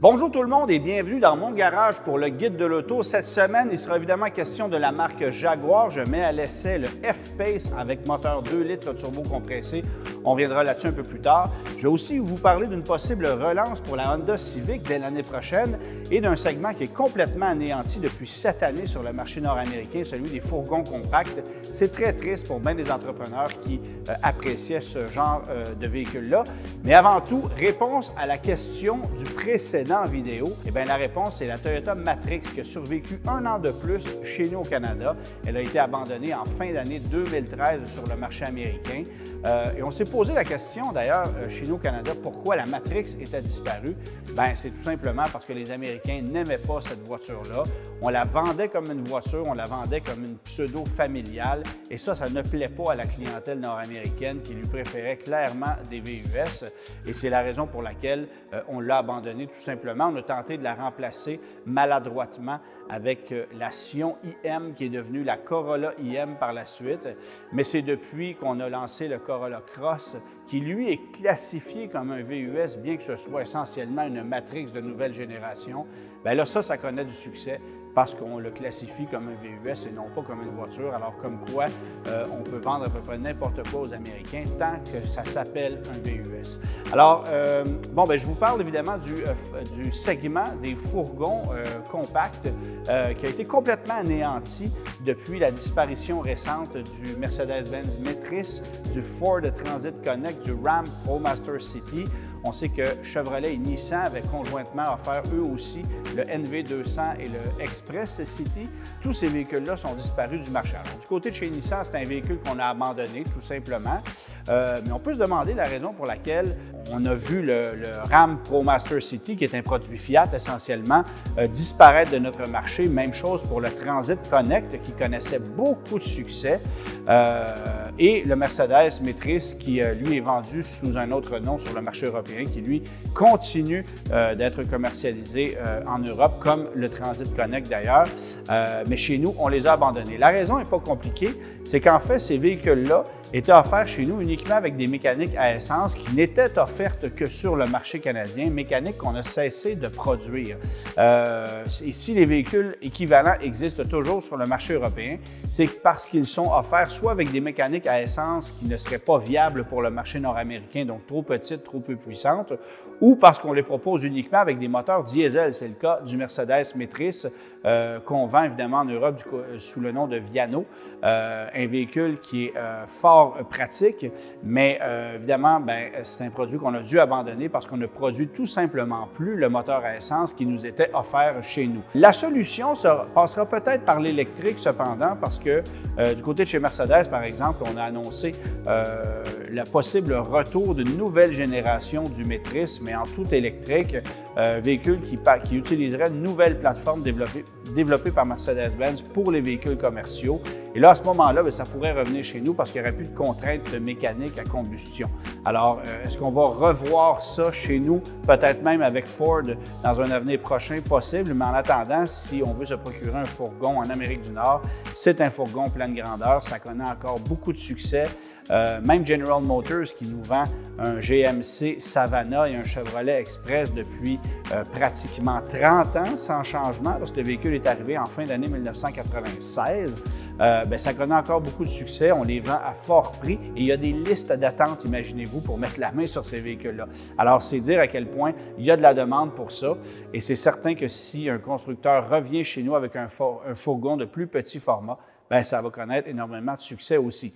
Bonjour tout le monde et bienvenue dans mon garage pour le guide de l'auto. Cette semaine, il sera évidemment question de la marque Jaguar. Je mets à l'essai le F-Pace avec moteur 2 litres turbo compressé. On viendra là-dessus un peu plus tard. Je vais aussi vous parler d'une possible relance pour la Honda Civic dès l'année prochaine et d'un segment qui est complètement anéanti depuis cette année sur le marché nord-américain, celui des fourgons compacts. C'est très triste pour bien des entrepreneurs qui appréciaient ce genre de véhicule-là. Mais avant tout, réponse à la question du précédent vidéo, eh bien, la réponse, c'est la Toyota Matrix qui a survécu un an de plus chez nous au Canada. Elle a été abandonnée en fin d'année 2013 sur le marché américain. Et on s'est posé la question, d'ailleurs, chez nous au Canada, pourquoi la Matrix était disparue. Bien, c'est tout simplement parce que les Américains n'aimaient pas cette voiture-là. On la vendait comme une voiture, on la vendait comme une pseudo-familiale. Et ça ne plaît pas à la clientèle nord-américaine qui lui préférait clairement des VUS. Et c'est la raison pour laquelle on l'a abandonnée tout simplement. On a tenté de la remplacer maladroitement avec la Sion IM qui est devenue la Corolla IM par la suite. Mais c'est depuis qu'on a lancé le Corolla Cross qui, lui, est classifié comme un VUS, bien que ce soit essentiellement une Matrix de nouvelle génération. Bien là, ça connaît du succès parce qu'on le classifie comme un VUS et non pas comme une voiture. Alors, comme quoi, on peut vendre à peu près n'importe quoi aux Américains tant que ça s'appelle un VUS. Alors, je vous parle évidemment du segment des fourgons compacts qui a été complètement anéanti depuis la disparition récente du Mercedes-Benz Metris, du Ford Transit Connect, du Ram ProMaster City. On sait que Chevrolet et Nissan avaient conjointement offert eux aussi le NV200 et le Express City. Tous ces véhicules-là sont disparus du marché. Alors, du côté de chez Nissan, c'est un véhicule qu'on a abandonné, tout simplement. Mais on peut se demander la raison pour laquelle on a vu le Ram ProMaster City, qui est un produit Fiat essentiellement, disparaître de notre marché. Même chose pour le Transit Connect, qui connaissait beaucoup de succès. Et le Mercedes Metris, qui lui est vendu sous un autre nom sur le marché européen, qui lui continue d'être commercialisé en Europe, comme le Transit Connect d'ailleurs. Mais chez nous, on les a abandonnés. La raison n'est pas compliquée, c'est qu'en fait, ces véhicules-là étaient offerts chez nous uniquement avec des mécaniques à essence qui n'étaient offertes que sur le marché canadien, mécaniques qu'on a cessé de produire. Et si les véhicules équivalents existent toujours sur le marché européen, c'est parce qu'ils sont offerts soit avec des mécaniques à essence qui ne seraient pas viables pour le marché nord-américain, donc trop petites, trop peu puissantes, ou parce qu'on les propose uniquement avec des moteurs diesel. C'est le cas du Mercedes Metris qu'on vend évidemment en Europe sous le nom de Viano, un véhicule qui est fort pratique, mais évidemment, c'est un produit qu'on a dû abandonner parce qu'on ne produit tout simplement plus le moteur à essence qui nous était offert chez nous. La solution passera peut-être par l'électrique cependant, parce que du côté de chez Mercedes, par exemple, on a annoncé le possible retour d'une nouvelle génération du Metris, mais en tout électrique, véhicule qui utiliserait une nouvelle plateforme développée par Mercedes-Benz pour les véhicules commerciaux. Et là, à ce moment-là, ça pourrait revenir chez nous parce qu'il n'y aurait plus de contraintes mécaniques à combustion. Alors, est-ce qu'on va revoir ça chez nous, peut-être même avec Ford dans un avenir prochain possible, mais en attendant, si on veut se procurer un fourgon en Amérique du Nord, c'est un fourgon pleine grandeur, ça connaît encore beaucoup de succès. Même General Motors qui nous vend un GMC Savannah et un Chevrolet Express depuis pratiquement 30 ans sans changement, parce que le véhicule est arrivé en fin d'année 1996. Ça connaît encore beaucoup de succès, on les vend à fort prix et il y a des listes d'attente, imaginez-vous, pour mettre la main sur ces véhicules-là. Alors, c'est dire à quel point il y a de la demande pour ça et c'est certain que si un constructeur revient chez nous avec un fourgon de plus petit format, ça va connaître énormément de succès aussi.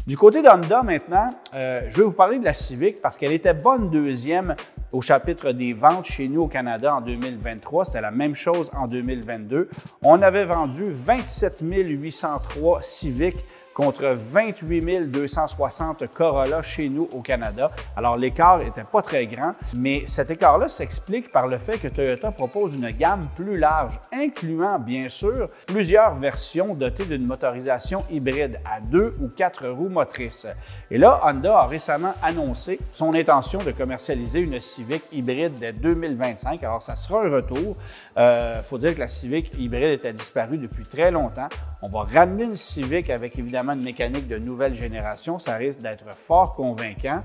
Du côté d'Honda maintenant, je vais vous parler de la Civic parce qu'elle était bonne deuxième au chapitre des ventes chez nous au Canada en 2023. C'était la même chose en 2022. On avait vendu 27 803 Civic contre 28 260 Corolla chez nous au Canada. Alors, l'écart n'était pas très grand, mais cet écart-là s'explique par le fait que Toyota propose une gamme plus large, incluant, bien sûr, plusieurs versions dotées d'une motorisation hybride à 2 ou 4 roues motrices. Et là, Honda a récemment annoncé son intention de commercialiser une Civic hybride dès 2025. Alors, ça sera un retour. Il faut dire que la Civic hybride était disparue depuis très longtemps. On va ramener une Civic avec évidemment évidemment une mécanique de nouvelle génération, ça risque d'être fort convaincant.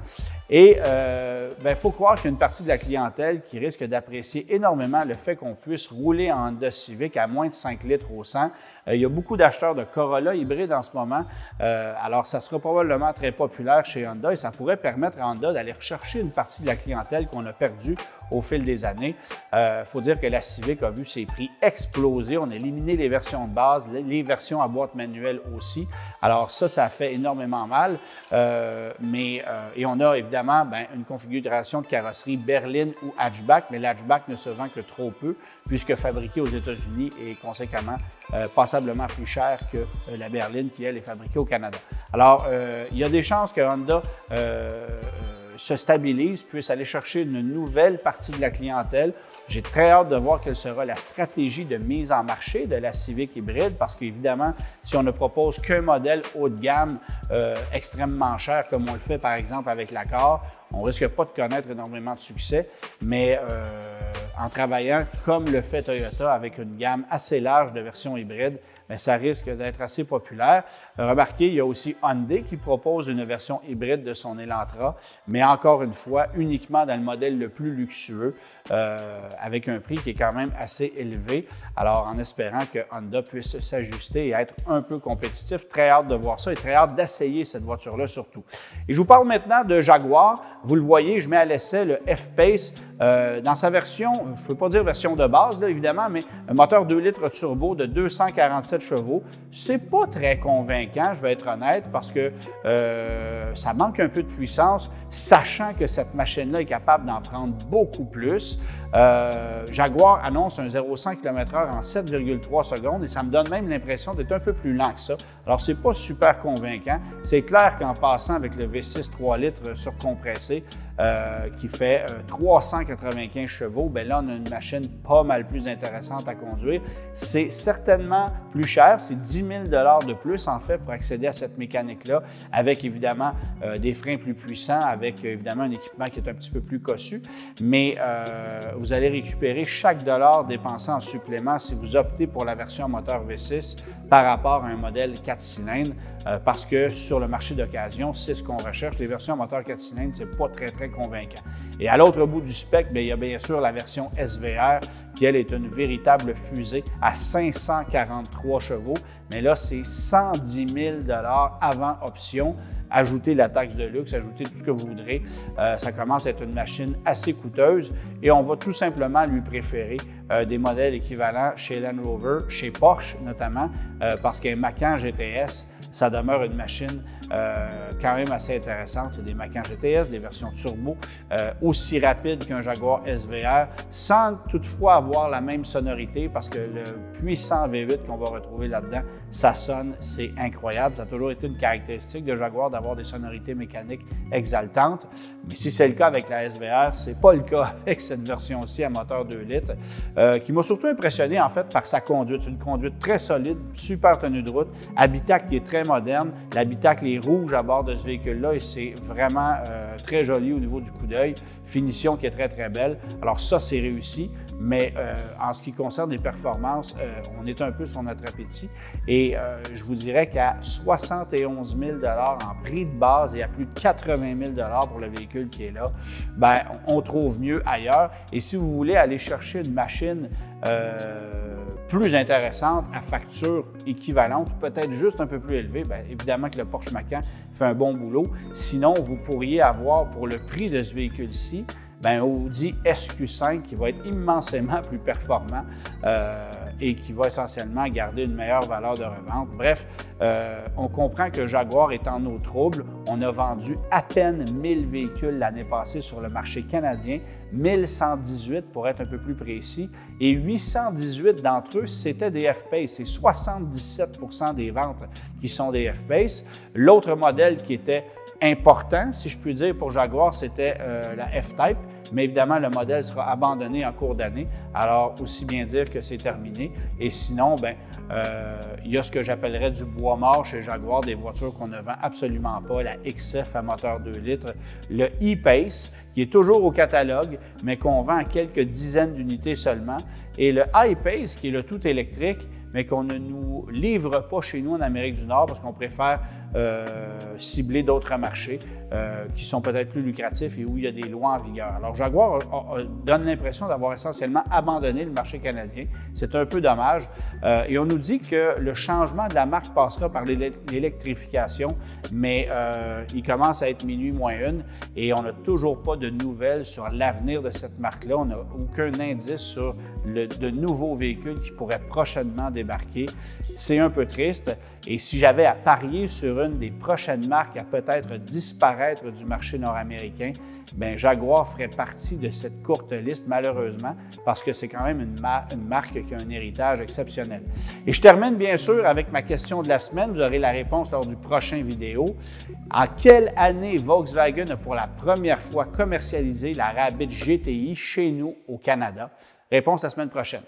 Et il faut croire qu'il y a une partie de la clientèle qui risque d'apprécier énormément le fait qu'on puisse rouler en Honda Civic à moins de 5 litres au 100. Il y a beaucoup d'acheteurs de Corolla hybrides en ce moment, alors ça sera probablement très populaire chez Honda et ça pourrait permettre à Honda d'aller rechercher une partie de la clientèle qu'on a perdue au fil des années. Il faut dire que la Civic a vu ses prix exploser. On a éliminé les versions de base, les versions à boîte manuelle aussi. Alors ça a fait énormément mal. Et on a évidemment une configuration de carrosserie berline ou hatchback, mais l'hatchback ne se vend que trop peu puisque fabriqué aux États-Unis et conséquemment passablement plus cher que la berline qui, elle, est fabriquée au Canada. Alors, il y a des chances que Honda se stabilise, puisse aller chercher une nouvelle partie de la clientèle. J'ai très hâte de voir quelle sera la stratégie de mise en marché de la Civic hybride parce qu'évidemment, si on ne propose qu'un modèle haut de gamme extrêmement cher comme on le fait par exemple avec l'Accord, on ne risque pas de connaître énormément de succès, mais en travaillant comme le fait Toyota avec une gamme assez large de versions hybrides, ça risque d'être assez populaire. Remarquez, il y a aussi Hyundai qui propose une version hybride de son Elantra, mais encore une fois, uniquement dans le modèle le plus luxueux, avec un prix qui est quand même assez élevé. Alors, en espérant que Honda puisse s'ajuster et être un peu compétitif, très hâte de voir ça et très hâte d'essayer cette voiture-là surtout. Et je vous parle maintenant de Jaguar. Vous le voyez, je mets à l'essai le F-Pace dans sa version, je ne peux pas dire version de base, là, évidemment, mais un moteur 2 litres turbo de 247 chevaux. C'est pas très convaincant, je vais être honnête, parce que ça manque un peu de puissance, sachant que cette machine-là est capable d'en prendre beaucoup plus. Jaguar annonce un 0-100 km/h en 7,3 secondes et ça me donne même l'impression d'être un peu plus lent que ça. Alors, c'est pas super convaincant. C'est clair qu'en passant avec le V6 3 litres surcompressé qui fait 395 chevaux, là, on a une machine pas mal plus intéressante à conduire. C'est certainement plus cher, c'est 10 000 $ de plus en fait pour accéder à cette mécanique-là, avec évidemment des freins plus puissants, avec évidemment un équipement qui est un petit peu plus cossu, mais vous allez récupérer chaque dollar dépensé en supplément si vous optez pour la version moteur V6 par rapport à un modèle 4 cylindres, parce que sur le marché d'occasion, c'est ce qu'on recherche. Les versions moteur 4 cylindres, c'est pas très convaincant. Et à l'autre bout du spectre, il y a bien sûr la version SVR, qui elle est une véritable fusée à 543 chevaux, mais là, c'est 110 000 $ avant option. Ajoutez la taxe de luxe, ajoutez tout ce que vous voudrez. Ça commence à être une machine assez coûteuse et on va tout simplement lui préférer des modèles équivalents chez Land Rover, chez Porsche notamment, parce qu'un Macan GTS, ça demeure une machine quand même assez intéressante. C'est des Macan GTS, des versions turbo, aussi rapides qu'un Jaguar SVR, sans toutefois avoir la même sonorité parce que le puissant V8 qu'on va retrouver là-dedans, ça sonne, c'est incroyable. Ça a toujours été une caractéristique de Jaguar d'avoir des sonorités mécaniques exaltantes. Mais si c'est le cas avec la SVR, c'est pas le cas avec cette version-ci à moteur 2 litres, qui m'a surtout impressionné en fait par sa conduite. C'est une conduite très solide, super tenue de route, habitacle qui est très moderne. L'habitacle est rouge à bord de ce véhicule-là et c'est vraiment très joli au niveau du coup d'œil. Finition qui est très belle. Alors ça, c'est réussi. Mais en ce qui concerne les performances, on est un peu sur notre appétit. Et je vous dirais qu'à 71 000 $ en prix de base et à plus de 80 000 $ pour le véhicule qui est là, on trouve mieux ailleurs. Et si vous voulez aller chercher une machine plus intéressante à facture équivalente, peut-être juste un peu plus élevée, évidemment que le Porsche Macan fait un bon boulot. Sinon, vous pourriez avoir pour le prix de ce véhicule-ci, Audi SQ5 qui va être immensément plus performant et qui va essentiellement garder une meilleure valeur de revente. Bref, on comprend que Jaguar est en eau trouble. On a vendu à peine 1000 véhicules l'année passée sur le marché canadien, 1118 pour être un peu plus précis, et 818 d'entre eux, c'était des F-Pace. C'est 77 % des ventes qui sont des F-Pace. L'autre modèle qui était important, si je puis dire, pour Jaguar, c'était la F-Type, mais évidemment, le modèle sera abandonné en cours d'année, alors aussi bien dire que c'est terminé. Et sinon, il y a ce que j'appellerais du bois mort chez Jaguar, des voitures qu'on ne vend absolument pas, la XF à moteur 2 litres, le E-Pace, qui est toujours au catalogue, mais qu'on vend à quelques dizaines d'unités seulement, et le I-Pace, qui est le tout électrique, mais qu'on ne nous livre pas chez nous en Amérique du Nord parce qu'on préfère cibler d'autres marchés qui sont peut-être plus lucratifs et où il y a des lois en vigueur. Alors, Jaguar donne l'impression d'avoir essentiellement abandonné le marché canadien. C'est un peu dommage. Et on nous dit que le changement de la marque passera par l'électrification, mais il commence à être minuit moins une et on n'a toujours pas de nouvelles sur l'avenir de cette marque-là. On n'a aucun indice sur de nouveaux véhicules qui pourraient prochainement débarquer. C'est un peu triste. Et si j'avais à parier sur une des prochaines marques à peut-être disparaître du marché nord-américain, bien Jaguar ferait partie de cette courte liste, malheureusement, parce que c'est quand même une marque qui a un héritage exceptionnel. Et je termine bien sûr avec ma question de la semaine. Vous aurez la réponse lors du prochain vidéo. En quelle année Volkswagen a pour la première fois commercialisé la Rabbit GTI chez nous au Canada? Réponse la semaine prochaine.